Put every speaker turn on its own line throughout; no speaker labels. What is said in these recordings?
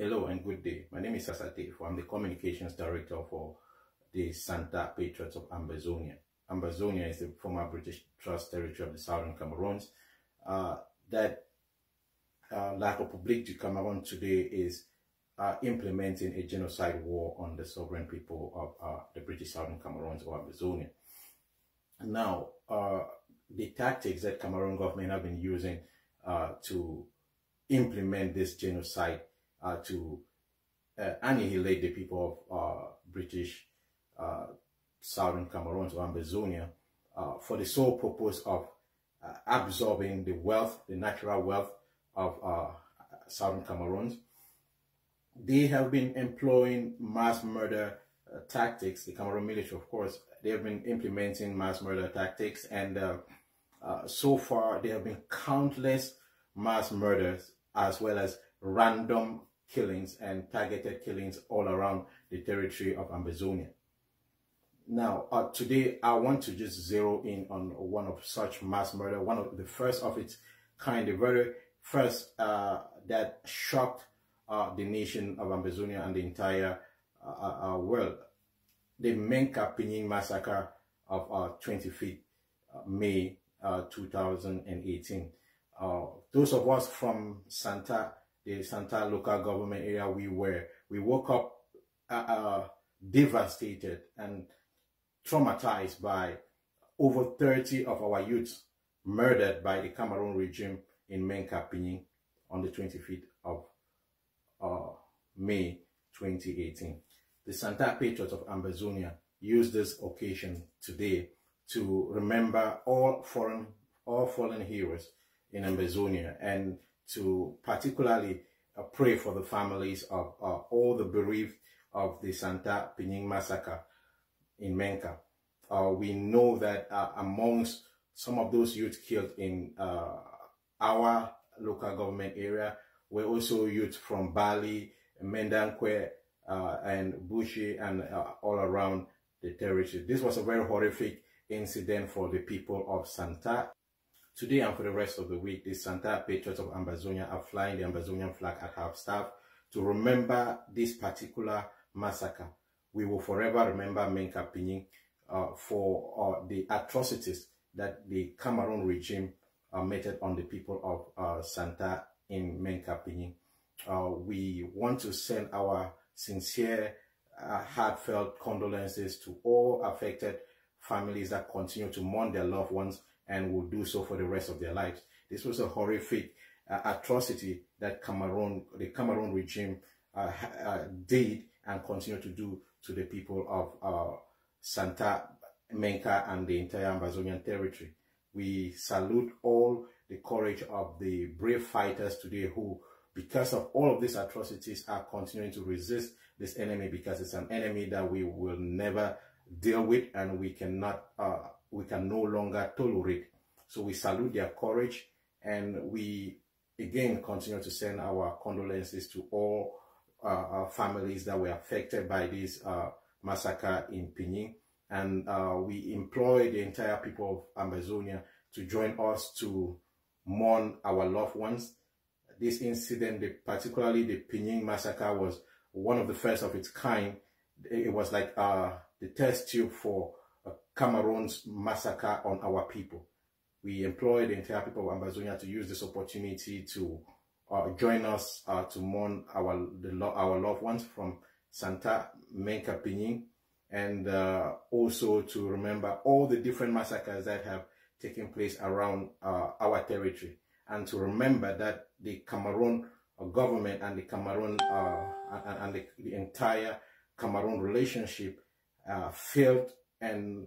Hello and good day. My name is Sasate. I'm the Communications Director for the Santa Patriots of Ambazonia. Ambazonia is the former British Trust territory of the Southern Cameroons. La République du Cameroun today is implementing a genocide war on the sovereign people of the British Southern Cameroons or Ambazonia. Now, the tactics that Cameroon government have been using to implement this genocide to annihilate the people of British Southern Cameroon or Ambazonia for the sole purpose of absorbing the wealth, the natural wealth of Southern Cameroons. They have been employing mass murder tactics. The Cameroon military, of course, they have been implementing mass murder tactics, and so far there have been countless mass murders as well as random killings and targeted killings all around the territory of Ambazonia. Now, today I want to just zero in on one of such mass murder, one of the first of its kind, the very first that shocked the nation of Ambazonia and the entire world. The Menka massacre of 25th May 2018. Those of us from the Santa local government area, we woke up devastated and traumatized by over 30 of our youths murdered by the Cameroon regime in Menka on the 25th of May 2018. The Santa Patriots of Ambazonia use this occasion today to remember all fallen heroes in Ambazonia, and to particularly pray for the families of all the bereaved of the Santa massacre in Menka. We know that amongst some of those youth killed in our local government area were also youth from Bali, Mendankwe, and Bushi, and all around the territory. This was a very horrific incident for the people of Santa. Today and for the rest of the week, the Santa Patriots of Ambazonia are flying the Ambazonian flag at half-staff to remember this particular massacre. We will forever remember Menka for the atrocities that the Cameroon regime meted on the people of Santa in Menka. We want to send our sincere, heartfelt condolences to all affected families that continue to mourn their loved ones and will do so for the rest of their lives. This was a horrific atrocity that the Cameroon regime did and continue to do to the people of Santa, Menka, and the entire Ambazonian territory. We salute all the courage of the brave fighters today who, because of all of these atrocities, are continuing to resist this enemy, because it's an enemy that we will never deal with and we can no longer tolerate. So we salute their courage, and we again continue to send our condolences to all families that were affected by this massacre in Pinyin. And we implore the entire people of Ambazonia to join us to mourn our loved ones. This incident, particularly the Pinyin massacre, was one of the first of its kind. It was like the test tube for Cameroon's massacre on our people. We implore the entire people of Ambazonia to use this opportunity to join us to mourn our loved ones from Santa, Menka, and also to remember all the different massacres that have taken place around our territory, and to remember that the Cameroon government and the Cameroon and the entire Cameroon relationship failed, and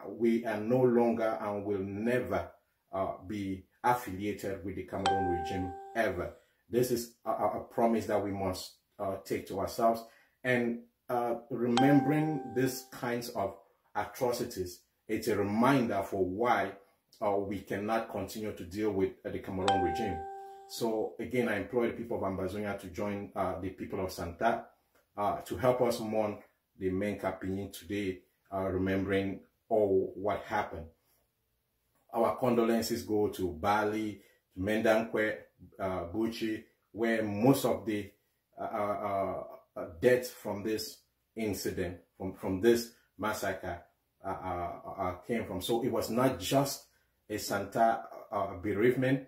we are no longer and will never be affiliated with the Cameroon regime ever. This is a promise that we must take to ourselves, and remembering these kinds of atrocities, it's a reminder for why we cannot continue to deal with the Cameroon regime. So again, I implore the people of Ambazonia to join the people of Santa to help us mourn the Menka today, remembering all what happened. Our condolences go to Bali, to Mendankwe, Buchi, where most of the deaths from this incident, from this massacre, came from. So it was not just a Santa bereavement.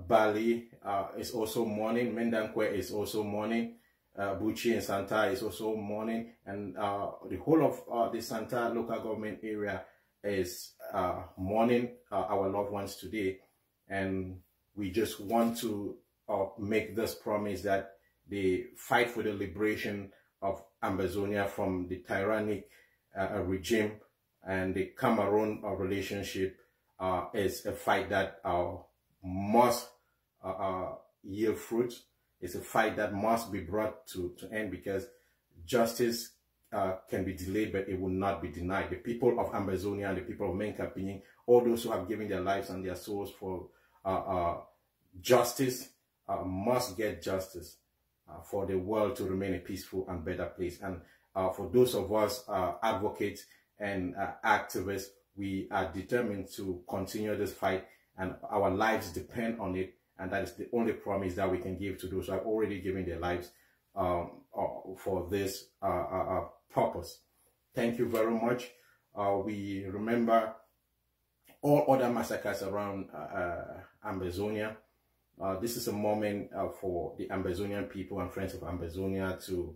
Bali is also mourning. Mendankwe is also mourning. Buchi and Santa is also mourning. And the whole of the Santa local government area is mourning our loved ones today. And we just want to make this promise that the fight for the liberation of Ambazonia from the tyrannic regime and the Cameroon relationship is a fight that must yield fruit. It's a fight that must be brought to end, because justice can be delayed, but it will not be denied. The people of Ambazonia and the people of Menkapini, all those who have given their lives and their souls for justice, must get justice for the world to remain a peaceful and better place. And for those of us advocates and activists, we are determined to continue this fight, and our lives depend on it. And that is the only promise that we can give to those who have already given their lives for this purpose. Thank you very much. We remember all other massacres around Ambazonia. This is a moment for the Ambazonian people and friends of Ambazonia to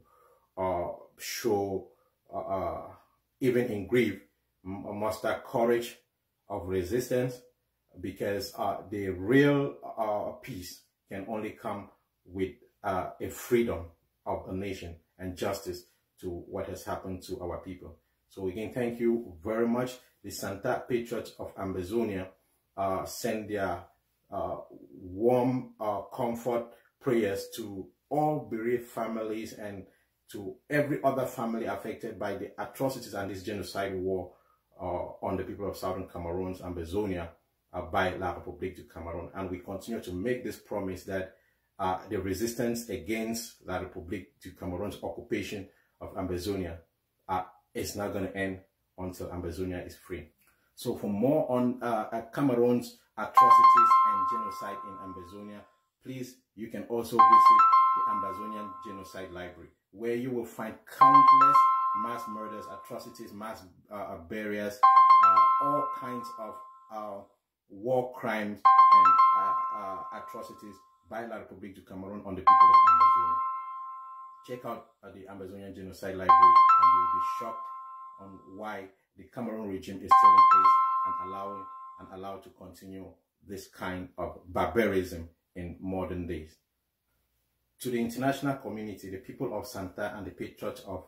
show, even in grief, muster courage of resistance, because the real peace can only come with a freedom of a nation and justice to what has happened to our people. So again, thank you very much. The Santa Patriots of Ambazonia send their warm comfort prayers to all bereaved families and to every other family affected by the atrocities and this genocide war on the people of Southern Cameroon's Ambazonia by La République du Cameroon. And we continue to make this promise that the resistance against La République du Cameroon's occupation of Ambazonia is not going to end until Ambazonia is free. So for more on Cameroon's atrocities and genocide in Ambazonia, please, you can also visit the Ambazonian Genocide Library, where you will find countless mass murders, atrocities, mass burials, all kinds of war crimes and atrocities by La République du Cameroon on the people of Ambazonia. Check out the Ambazonian Genocide Library and you will be shocked on why the Cameroon regime is still in place and allowed to continue this kind of barbarism in modern days. To the international community, the people of Santa and the Patriots of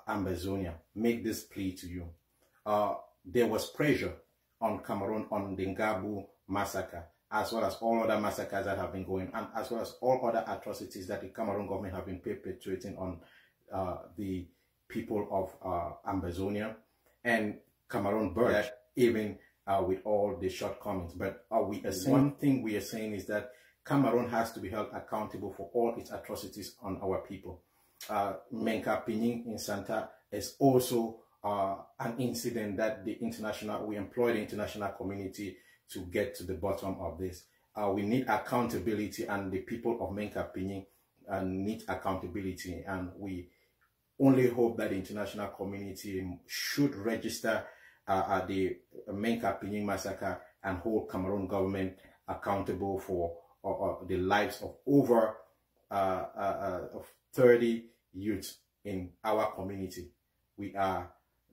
Ambazonia make this plea to you. There was pressure on Cameroon on the Ngabu massacre, as well as all other massacres that have been going on, as well as all other atrocities that the Cameroon government have been perpetrating on the people of Ambazonia. And Cameroon burst, even with all the shortcomings. But one thing we are saying is that Cameroon has to be held accountable for all its atrocities on our people. Menka Pining in Santa is also an incident that we employ the international community to get to the bottom of this. We need accountability, and the people of Menka Pining need accountability, and we only hope that the international community should register the Menka Pining massacre and hold Cameroon government accountable for the lives of over 30 youths in our community. We are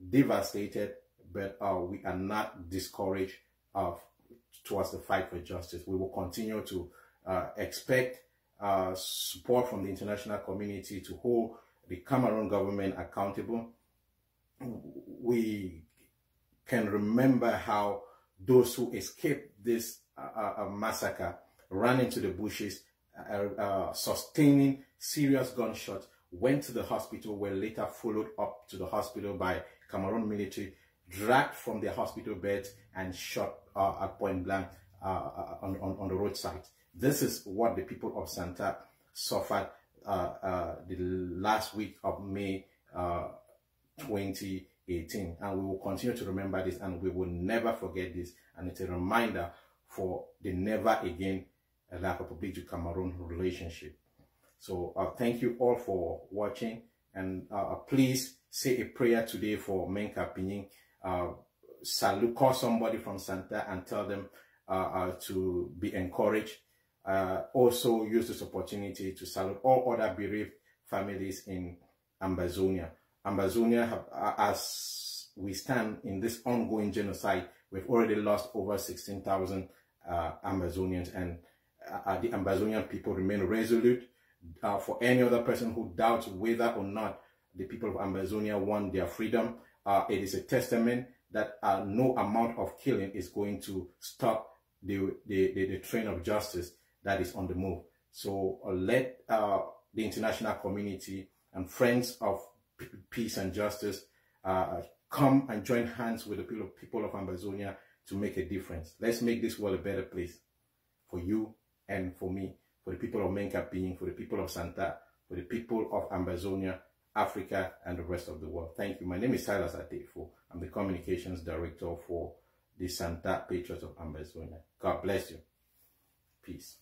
devastated, but we are not discouraged towards the fight for justice. We will continue to expect support from the international community to hold the Cameroon government accountable. We can remember how those who escaped this massacre ran into the bushes, sustaining serious gunshots, went to the hospital, were later followed up to the hospital by Cameroon military, dragged from their hospital beds and shot at point blank on the roadside. This is what the people of Santa suffered the last week of May 2018, and we will continue to remember this, and we will never forget this, and it's a reminder for the never again La République du Cameroon relationship. So thank you all for watching, and please say a prayer today for Menka Pinying. Salute, call somebody from Santa and tell them to be encouraged. Also use this opportunity to salute all other bereaved families in Ambazonia. Ambazonia, as we stand in this ongoing genocide, we've already lost over 16,000 Ambazonians, and the Ambazonian people remain resolute. For any other person who doubts whether or not the people of Ambazonia want their freedom, it is a testament that no amount of killing is going to stop the train of justice that is on the move. So let the international community and friends of peace and justice come and join hands with the people of Ambazonia to make a difference. Let's make this world a better place for you and for me, for the people of Menka Pinying, for the people of Santa, for the people of Ambazonia, Africa, and the rest of the world. Thank you. My name is Silas Adefo. I'm the Communications Director for the Santa Patriots of Ambazonia. God bless you. Peace.